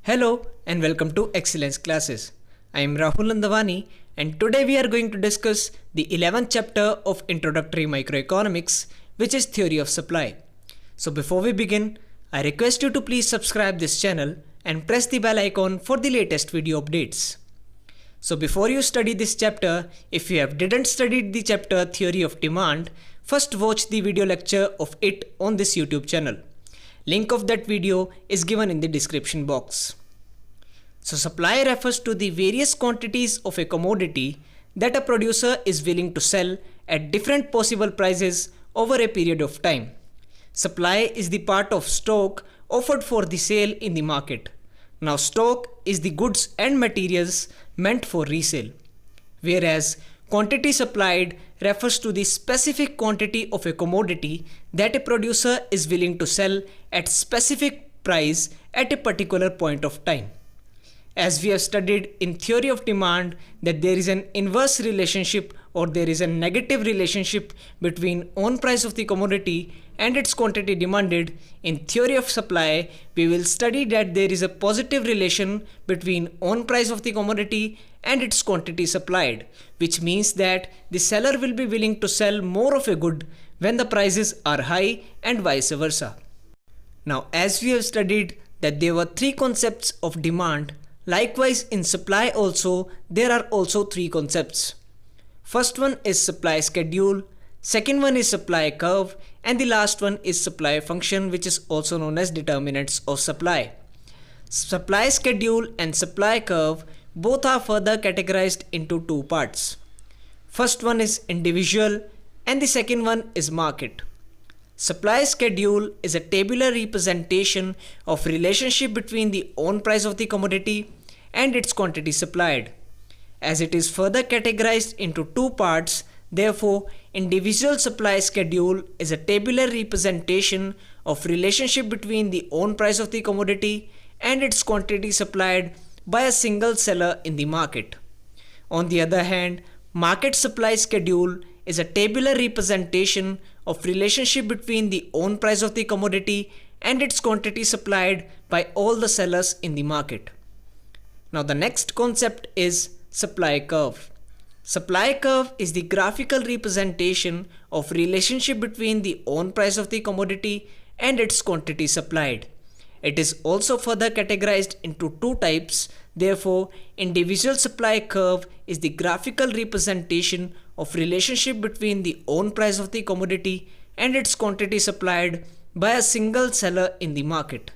Hello and welcome to Excellence Classes. I am Rahul Nandavani and today we are going to discuss the 11th chapter of Introductory Microeconomics, which is Theory of Supply. So before we begin, I request you to please subscribe this channel and press the bell icon for the latest video updates. So before you study this chapter, if you didn't studied the chapter Theory of Demand, first watch the video lecture of it on this YouTube channel. Link of that video is given in the description box. So supply refers to the various quantities of a commodity that a producer is willing to sell at different possible prices over a period of time. Supply is the part of stock offered for the sale in the market. Now stock is the goods and materials meant for resale, whereas quantity supplied refers to the specific quantity of a commodity that a producer is willing to sell at specific price at a particular point of time. As we have studied in Theory of Demand that there is an inverse relationship or there is a negative relationship between own price of the commodity and its quantity demanded, in Theory of Supply we will study that there is a positive relation between own price of the commodity and its quantity supplied, which means that the seller will be willing to sell more of a good when the prices are high and vice versa. Now, as we have studied that there were three concepts of demand, likewise in supply also there are also three concepts. First one is supply schedule, second one is supply curve, and the last one is supply function, which is also known as determinants of supply. Supply schedule and supply curve both are further categorized into two parts. First one is individual and the second one is market. Supply schedule is a tabular representation of relationship between the own price of the commodity and its quantity supplied. As it is further categorized into two parts, therefore individual supply schedule is a tabular representation of relationship between the own price of the commodity and its quantity supplied by a single seller in the market. On the other hand, market supply schedule is a tabular representation of relationship between the own price of the commodity and its quantity supplied by all the sellers in the market. Now the next concept is supply curve. Supply curve is the graphical representation of relationship between the own price of the commodity and its quantity supplied. It is also further categorized into two types. Therefore, individual supply curve is the graphical representation of relationship between the own price of the commodity and its quantity supplied by a single seller in the market.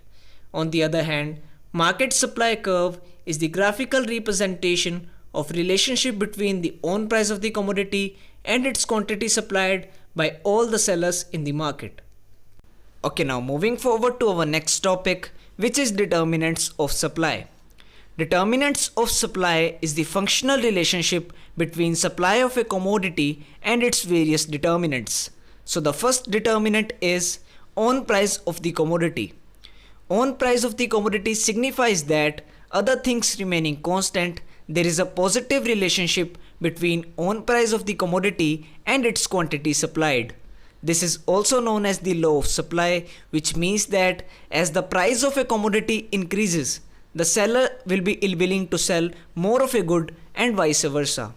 On the other hand, market supply curve is the graphical representation of relationship between the own price of the commodity and its quantity supplied by all the sellers in the market. Okay, now moving forward to our next topic, which is determinants of supply. Determinants of supply is the functional relationship between supply of a commodity and its various determinants. So the first determinant is own price of the commodity. Own price of the commodity signifies that other things remaining constant, there is a positive relationship between own price of the commodity and its quantity supplied. This is also known as the law of supply, which means that as the price of a commodity increases, the seller will be willing to sell more of a good and vice versa.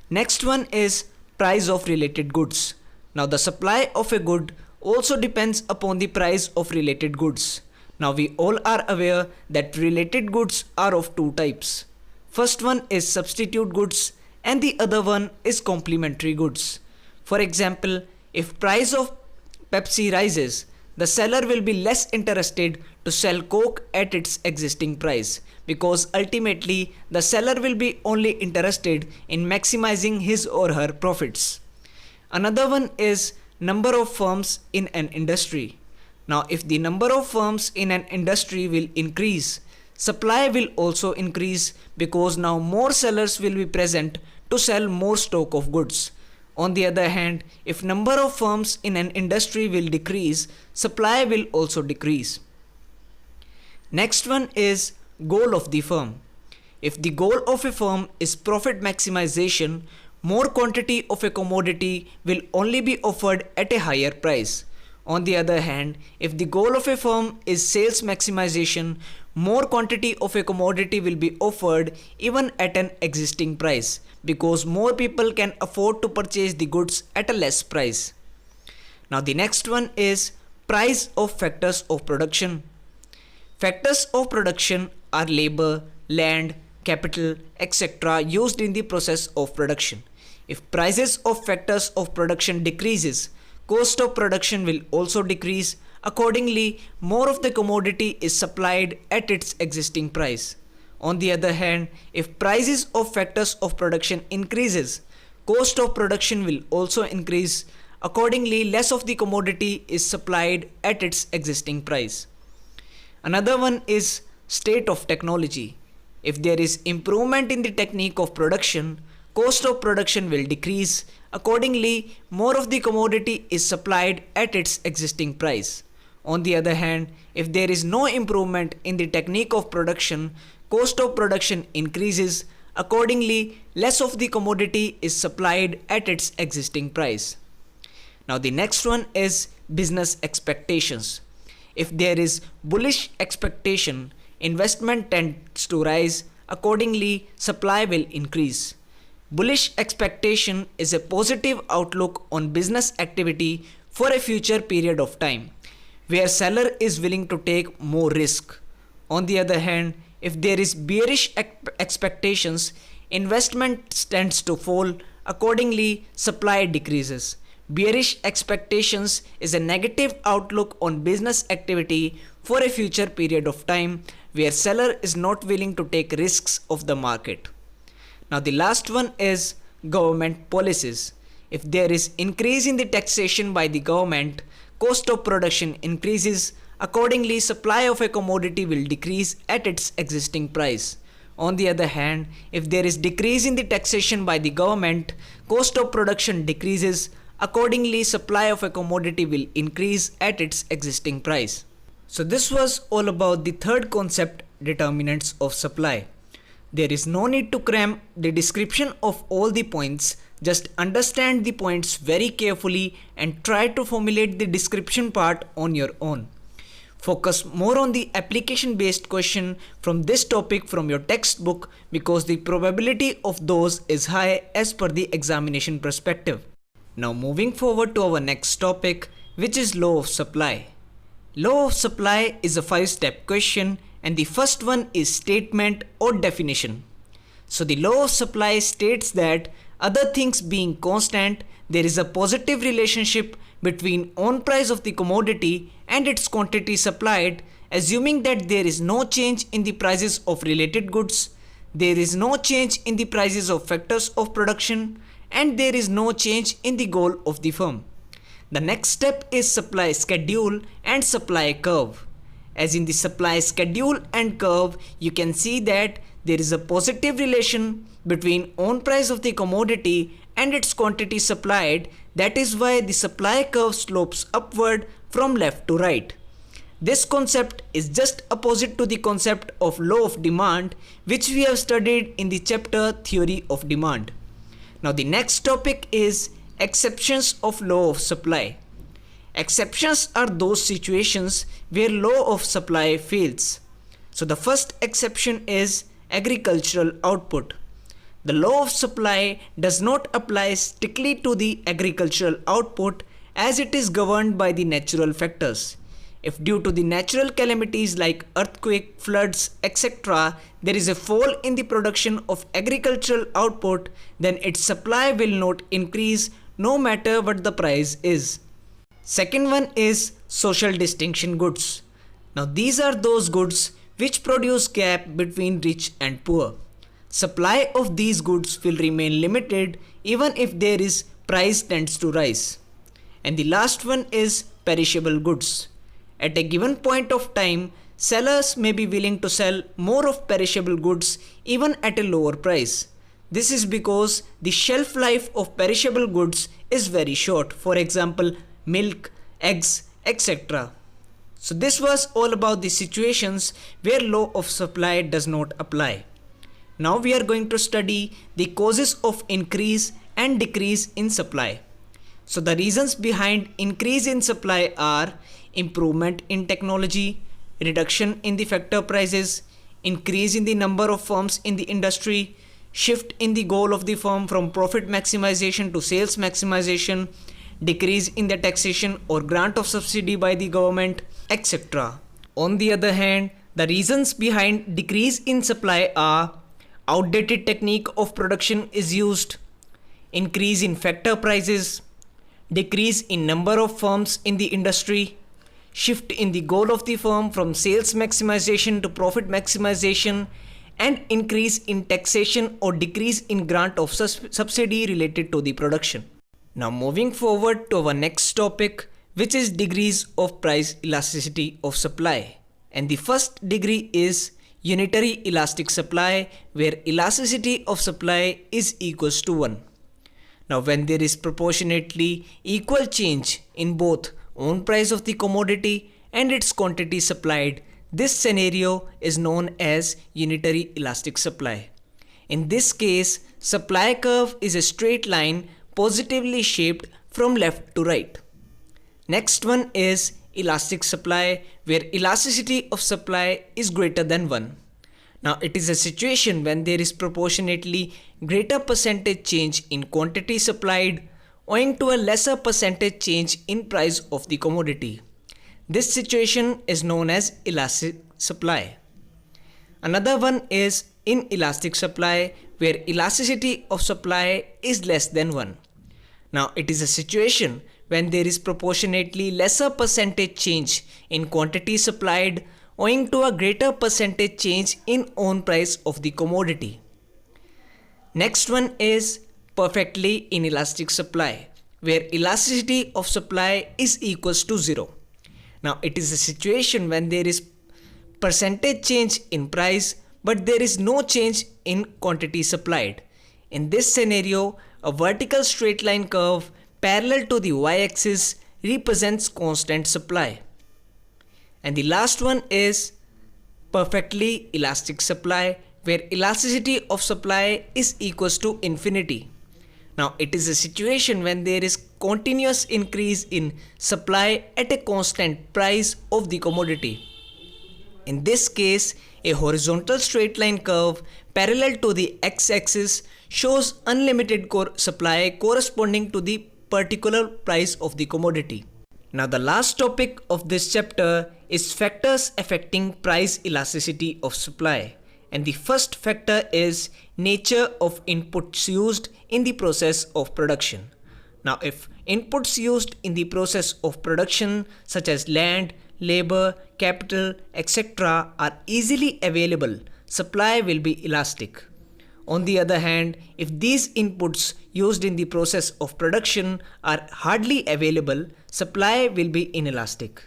Next one is price of related goods. Now the supply of a good also depends upon the price of related goods. Now we all are aware that related goods are of two types. First one is substitute goods and the other one is complementary goods. For example, if price of Pepsi rises, the seller will be less interested to sell Coke at its existing price because ultimately the seller will be only interested in maximizing his or her profits. Another one is number of firms in an industry. Now if the number of firms in an industry will increase, supply will also increase because now more sellers will be present to sell more stock of goods. On the other hand, if number of firms in an industry will decrease, supply will also decrease. Next one is goal of the firm. If the goal of a firm is profit maximization, more quantity of a commodity will only be offered at a higher price. On the other hand, if the goal of a firm is sales maximization, more quantity of a commodity will be offered even at an existing price because more people can afford to purchase the goods at a less price. Now the next one is price of factors of production. Factors of production are labor, land, capital, etc. used in the process of production. If prices of factors of production decreases, cost of production will also decrease. Accordingly, more of the commodity is supplied at its existing price. On the other hand, if prices of factors of production increases, cost of production will also increase. Accordingly, less of the commodity is supplied at its existing price. Another one is state of technology. If there is improvement in the technique of production, cost of production will decrease. Accordingly, more of the commodity is supplied at its existing price. On the other hand, if there is no improvement in the technique of production, cost of production increases. Accordingly, less of the commodity is supplied at its existing price. Now the next one is business expectations. If there is bullish expectation, investment tends to rise. Accordingly, supply will increase. Bullish expectation is a positive outlook on business activity for a future period of time, where seller is willing to take more risk. On the other hand, if there is bearish expectations, investment tends to fall. Accordingly, supply decreases. Bearish expectations is a negative outlook on business activity for a future period of time where seller is not willing to take risks of the market. Now the last one is government policies. If there is increase in the taxation by the government, cost of production increases. Accordingly, supply of a commodity will decrease at its existing price. On the other hand, if there is decrease in the taxation by the government, cost of production decreases. Accordingly, supply of a commodity will increase at its existing price. So this was all about the third concept, determinants of supply. There is no need to cram the description of all the points. Just understand the points very carefully and try to formulate the description part on your own. Focus more on the application based question from this topic from your textbook because the probability of those is high as per the examination perspective. Now moving forward to our next topic, which is law of supply. Law of supply is a 5-step question and the first one is statement or definition. So the law of supply states that other things being constant, there is a positive relationship between own price of the commodity and its quantity supplied, assuming that there is no change in the prices of related goods, there is no change in the prices of factors of production, and there is no change in the goal of the firm. The next step is supply schedule and supply curve. As in the supply schedule and curve, you can see that there is a positive relation between own price of the commodity and its quantity supplied. That is why the supply curve slopes upward from left to right. This concept is just opposite to the concept of law of demand, which we have studied in the chapter Theory of Demand. Now the next topic is exceptions of law of supply. Exceptions are those situations where law of supply fails. So the first exception is agricultural output. The law of supply does not apply strictly to the agricultural output as it is governed by the natural factors. If due to the natural calamities like earthquake, floods, etc., there is a fall in the production of agricultural output, then its supply will not increase no matter what the price is. Second one is social distinction goods. Now these are those goods which produce gap between rich and poor. Supply of these goods will remain limited even if there is price tends to rise. And the last one is perishable goods. At a given point of time, sellers may be willing to sell more of perishable goods even at a lower price. This is because the shelf life of perishable goods is very short. For example, milk, eggs, etc. So this was all about the situations where law of supply does not apply. Now we are going to study the causes of increase and decrease in supply. So the reasons behind increase in supply are improvement in technology, reduction in the factor prices, increase in the number of firms in the industry, shift in the goal of the firm from profit maximization to sales maximization, decrease in the taxation or grant of subsidy by the government, etc. On the other hand, the reasons behind decrease in supply are outdated technique of production is used, increase in factor prices, decrease in number of firms in the industry, shift in the goal of the firm from sales maximization to profit maximization, and increase in taxation or decrease in grant of subsidy related to the production. Now moving forward to our next topic, which is degrees of price elasticity of supply. And the first degree is unitary elastic supply, where elasticity of supply is equals to 1. Now when there is proportionately equal change in both own price of the commodity and its quantity supplied, this scenario is known as unitary elastic supply. In this case, supply curve is a straight line positively shaped from left to right. Next one is elastic supply, where elasticity of supply is greater than 1. Now it is a situation when there is proportionately greater percentage change in quantity supplied owing to a lesser percentage change in price of the commodity. This situation is known as elastic supply. Another one is inelastic supply, where elasticity of supply is less than 1. Now it is a situation when there is proportionately lesser percentage change in quantity supplied owing to a greater percentage change in own price of the commodity. Next one is perfectly inelastic supply, where elasticity of supply is equals to 0. Now it is a situation when there is percentage change in price but there is no change in quantity supplied. In this scenario, a vertical straight line curve parallel to the y-axis represents constant supply. And the last one is perfectly elastic supply, where elasticity of supply is equals to infinity. Now it is a situation when there is continuous increase in supply at a constant price of the commodity. In this case, a horizontal straight line curve parallel to the x-axis shows unlimited supply corresponding to the particular price of the commodity. Now the last topic of this chapter is factors affecting price elasticity of supply. And the first factor is nature of inputs used in the process of production. Now if inputs used in the process of production such as land, labor, capital, etc. are easily available, supply will be elastic. On the other hand, if these inputs used in the process of production are hardly available, supply will be inelastic.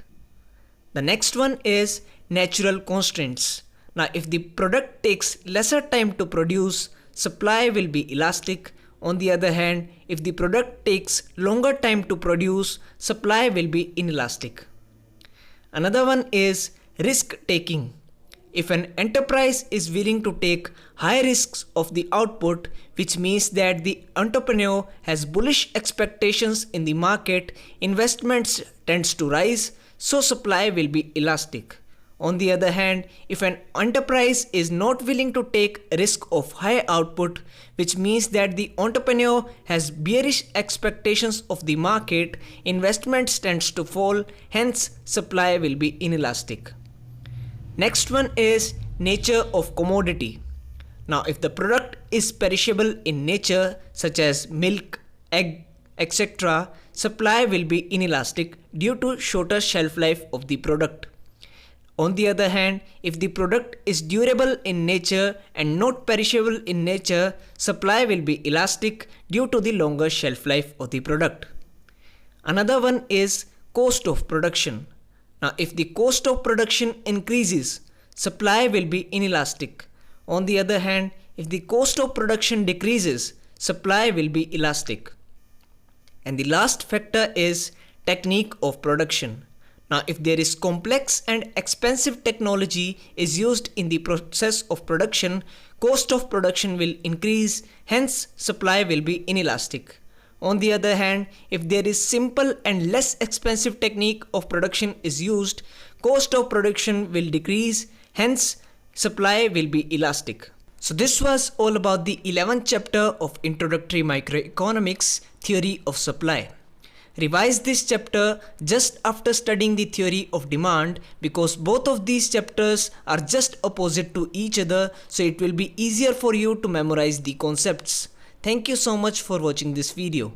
The next one is natural constraints. Now if the product takes lesser time to produce, supply will be elastic. On the other hand, if the product takes longer time to produce, supply will be inelastic. Another one is risk taking. If an enterprise is willing to take high risks of the output, which means that the entrepreneur has bullish expectations in the market, investments tends to rise, so supply will be elastic. On the other hand, if an enterprise is not willing to take risk of high output, which means that the entrepreneur has bearish expectations of the market, investments tends to fall, hence supply will be inelastic. Next one is nature of commodity. Now if the product is perishable in nature such as milk, egg, etc., supply will be inelastic due to shorter shelf life of the product. On the other hand, if the product is durable in nature and not perishable in nature, supply will be elastic due to the longer shelf life of the product. Another one is cost of production. Now if the cost of production increases, supply will be inelastic. On the other hand, if the cost of production decreases, supply will be elastic. And the last factor is technique of production. Now if there is complex and expensive technology is used in the process of production, cost of production will increase, hence supply will be inelastic. On the other hand, if there is simple and less expensive technique of production is used, cost of production will decrease, hence supply will be elastic. So this was all about the 11th chapter of Introductory Microeconomics, Theory of Supply. Revise this chapter just after studying the theory of demand, because both of these chapters are just opposite to each other, so it will be easier for you to memorize the concepts. Thank you so much for watching this video.